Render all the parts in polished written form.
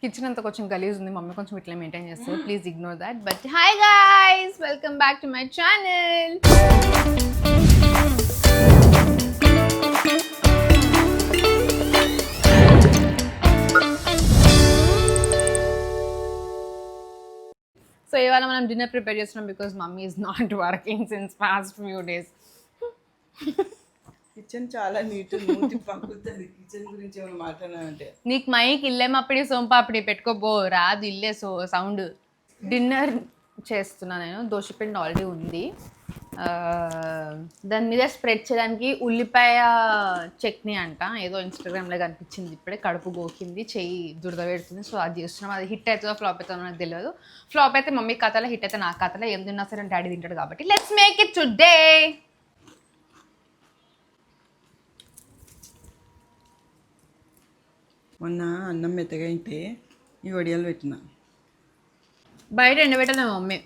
Kitchen అంతా కొంచెం గలీజ్ ఉంది, మమ్మీ కొంచెం ఇట్లా మెయింటైన్ చేస్తారు, please ignore that. But hi guys, welcome back to my channel. So ఇవాళ మనం డిన్నర్ ప్రిపేర్ చేస్తున్నాం because mummy is not working since past few days. Kitchen చాలా నీట్ నూతి పక్కుతుంది. కిచెన్ గురించి ఏమైనా మాట్లాడాలంటే నీకు మైక్ ఇల్లేమప్పటి సోంపాపిడి పెట్టుకోబో రాదు, ఇల్లే సౌండ్. డిన్నర్ చేస్తున్నా నేను. దోశపిండి ఆల్రెడీ ఉంది, దాని మీద స్ప్రెడ్ చేయడానికి ఉల్లిపాయ చట్నీ అంట, ఏదో ఇన్స్టాగ్రామ్లో కనిపించింది ఇప్పుడే, కడుపు గోకింది, చెయ్యి దురద పెడుతుంది. సో అది చేస్తున్నాం. అది హిట్ అవుతుందో ఫ్లాప్ అవుతుందో నాకు తెలియదు. ఫ్లాప్ అయితే మమ్మీ కథలో, హిట్ అయితే నా కథలో. ఏం తిన్నా సరే డాడీ తింటాడు కాబట్టి లెట్స్ మేక్ ఇట్ టుడే. మొన్న అన్నం మెత్తగా అయితే ఈ వడియాలు పెట్టిన. బయట ఎండబెట్టాలి మమ్మీ,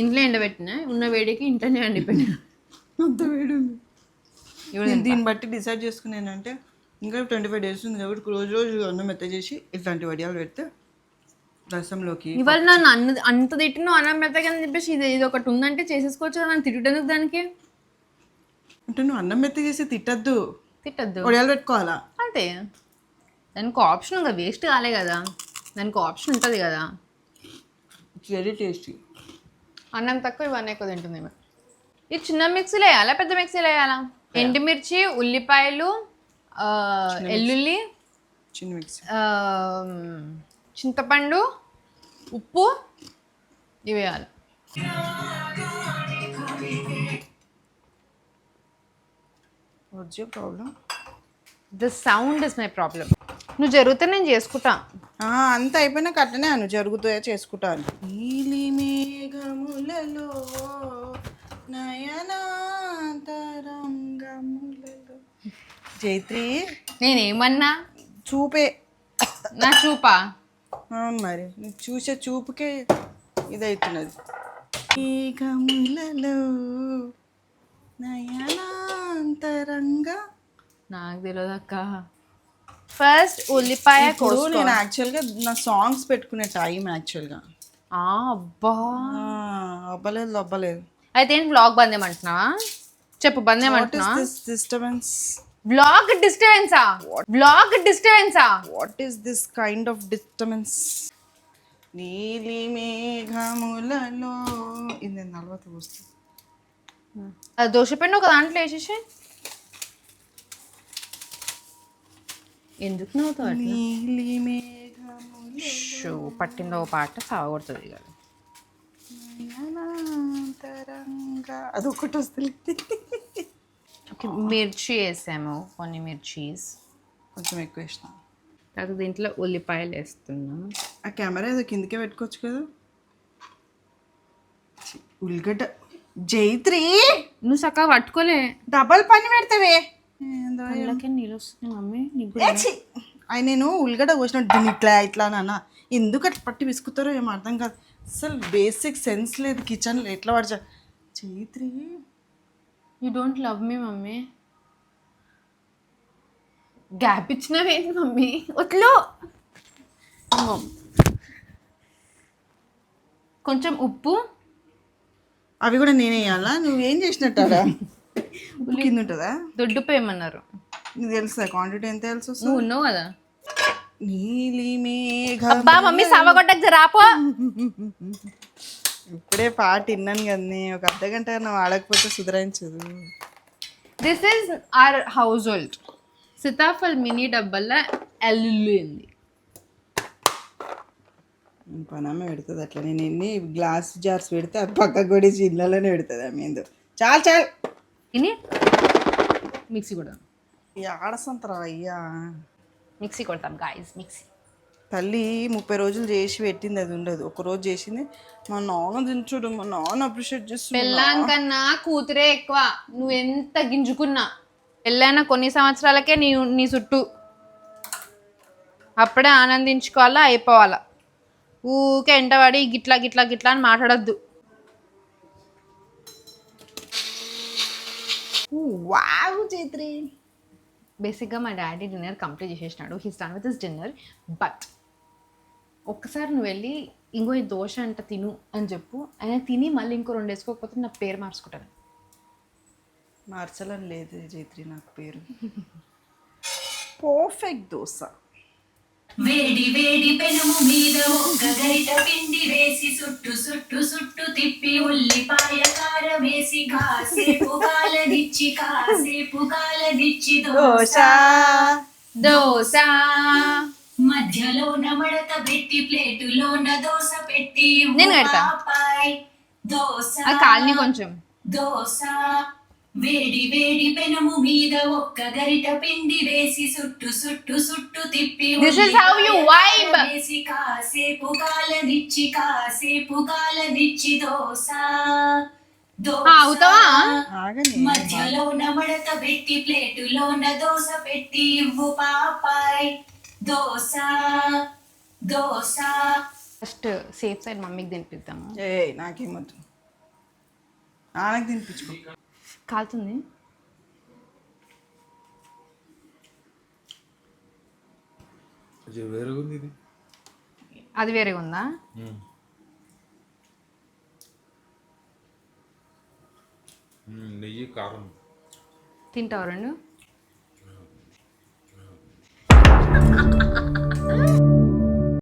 ఇంట్లో ఎండబెట్టినా, ఉన్న వేడికి ఇంట్లోనే ఎండిపోయినా. అంత వేడి ఉంది. నేను దీన్ని బట్టి డిసైడ్ చేసుకున్నానంటే ఇంకా 25 days ఉంది కాబట్టి రోజు రోజు అన్నం మెత్త చేసి ఇట్లాంటి వడియాలు పెడితే రసంలోకి. ఇవాళ నన్ను అంత తిట్టిన అన్నం మెత్తగా అని చెప్పేసి ఇది ఒకటి ఉందంటే చేసేసుకోవచ్చు కదా, నన్ను తిట్టేందుకు దానికి? అంటే నువ్వు అన్నం మెత్త చేసి తిట్టద్దు, తిట్టద్దు, వడియాలు పెట్టుకోవాలా అంతే. దానికి ఆప్షన్ ఇంకా వేస్ట్ కాలే కదా, దానికి ఆప్షన్ ఉంటుంది కదా. It's very tasty. అన్నం తక్కువ ఇవన్నీ ఎక్కువ తింటుంది. ఇది చిన్న మిక్సీలో వేయాలా పెద్ద మిక్సీలో వేయాలా? ఎండుమిర్చి, ఉల్లిపాయలు, ఎల్లుల్లి, చిన్న మిక్సీ, చింతపండు, ఉప్పు ఇవి వేయాలి. What's your problem? The sound is my problem. నువ్వు జరిగితే నేను చేసుకుంటా. అంత అయిపోయినాక అట్లనే అను, జరుగుతాయో చేసుకుంటాను. నీలి మేఘములలో నయనాంతరంగములలో. జైత్రి, నేనేమన్నా చూపే నా చూపా? మరి నీకు చూసే చూపుకే ఇదవుతున్నది. మేఘములలో నయనాంతరంగా. నాకు తెలియదు అక్క. ఫస్ట్ ఉల్లిపాయ కోసుకో. నేను యాక్చువల్గా నా సాంగ్స్ పెట్టుకునే టైం యాక్చువల్గా. అబ్బా అవ్వలేదు. అయితే ఏంటి బ్లాగ్ బంద్ ఏమంటున్నావా? చెప్పు, బంద్ ఏమంటున్నావా? డిస్టర్బెన్స్. బ్లాగ్ డిస్టర్బెన్సా? బ్లాగ్ డిస్టర్బెన్సా? What is this kind of disturbance? నీలి మేఘములలో ఇది 40 వస్తుంది. అది దోశపిండి ఒక దాంట్లో వేసేసి. ఎందుకు నవ్వుతావు? నీలి మేఘములలో షూ పట్టిందో పాట సాగొడుతుంది కదా. అదొకటి వస్తుంది. మిర్చి వేసాము, కొన్ని మిర్చీస్ కొంచెం ఎక్కువ వేసిన. తర్వాత దీంట్లో ఉల్లిపాయలు వేస్తున్నాం. ఆ కెమెరా ఏదో కిందకే పెట్టుకోవచ్చు కదా. ఉల్లిగడ్డ. జైత్రి, నువ్వు చక్కగా పట్టుకోలే, డబల్ పని పెడతావే. కళ్ళకే నీళ్ళు వస్తున్నాయి మమ్మీ. నీకు అవి నేను ఉల్లిగడ్డ కోసినట్టు దీన్ని ఇట్లా నాన్న ఎందుకు అట్లా పట్టి విసుకుతారో ఏమో అర్థం కాదు. అసలు బేసిక్ సెన్స్ లేదు కిచెన్లో. ఎట్లా పడచా Chaitri? You don't love me mummy. Gap ఇచ్చినవేంటి మమ్మీ? వద్దులో కొంచెం ఉప్పు. అవి కూడా నేనే వేయాలా? నువ్వేం చేసినట్టారా? ఉప్పు కింద ఉంటుందా? దొడ్డుపు ఏమన్నారు? నీకు తెలుసా క్వాంటిటీ ఎంత తెలుసు? నువ్వు ఉన్నావు కదా. నీలి మేఘ. అబ్బా మమ్మీ సవగొట్టకు రాపో. ఇప్పుడే పాట విన్నాను కదా, ఒక అర్ధగంట కన్నా వాడకపోతే సుధరించదు. This is our household. సీతాఫల్ మినీ డబ్బల్లో ఎల్లుల్లి ఉంది. పనమ్మ పెడుతుంది అట్లా. నేను ఎన్ని గ్లాస్ జార్స్ పెడితే అది పక్కకు కూడా ఇళ్ళలోనే పెడుతుంది ఆమె. ఏందో చాలు ఇని మిక్సీ కూడా ఆడసంతరా అయ్యా. మిక్సీ కొడతాం గాయస్. మిక్సీ తల్లి 30 రోజులు చేసి పెట్టింది, అది ఉండదు. ఒక రోజు చేసింది. మా నాన్న తింటుడు, మా నాన్న అప్రిషియేట్ చేస్తుంది. పెళ్ళాంకన్నా కూతురే ఎక్కువ. నువ్వు ఎంత గింజుకున్నా పెళ్ళైనా కొన్ని సంవత్సరాలకే నీ చుట్టూ. అప్పుడే ఆనందించుకోవాలా, అయిపోవాలా. ఊకే ఎంటవాడి గిట్లా గిట్లా గిట్లా అని మాట్లాడద్దు. వావ్ చైత్రి. బేసిక్గా మా డాడీ డిన్నర్ కంప్లీట్ చేసేసినాడు. He's done with his dinner. But ఒక్కసారి నువ్వు వెళ్ళి ఇంకో ఈ దోశ అంట తిను అని చెప్పు, ఆయన తిని మళ్ళీ ఇంకో 2 వేసుకోకపోతే నా పేరు మార్చుకుంటాను. మార్చాలని లేదు జైత్రి నాకు పేరు. పర్ఫెక్ట్ దోశ. వేడి వేడి పెనము మీద ఒక్క గరిట పిండి వేసి సుట్టు సుట్టు సుట్టు తిప్పి ఉల్లిపాయ కారం వేసి కాసేపు కాలనిచ్చి దోశ దోశ మధ్యలోన మడత పెట్టి ప్లేటులోన దోశ పెట్టి నేను పెడతా. ఉల్లిపాయ దోశ అది కాలనీ కొంచెం. దోశ వేడి వేడి పెనము మీద ఒక్క గరిట పిండి వేసి సుట్టు సుట్టు సుట్టు తిప్పి This is how you vibe. వేసి కాసేపు కాలనిచ్చి దోశ అవుతావా? ఆగని మధ్యలోన మడత పెట్టి ప్లేటులోన దోశ పెట్టి ఇవ్వు పాపాయ్ dosa dosa. First safe side మమ్మీకి తినిపిద్దాము. ఏ నాకేమొద్దు, నాన్నకి తినిపించుకో. కాలుతుంది. వేరేగా ఉంది ఇది. అది వేరేగా ఉందా? నెయ్యి కారం తింటావు 2?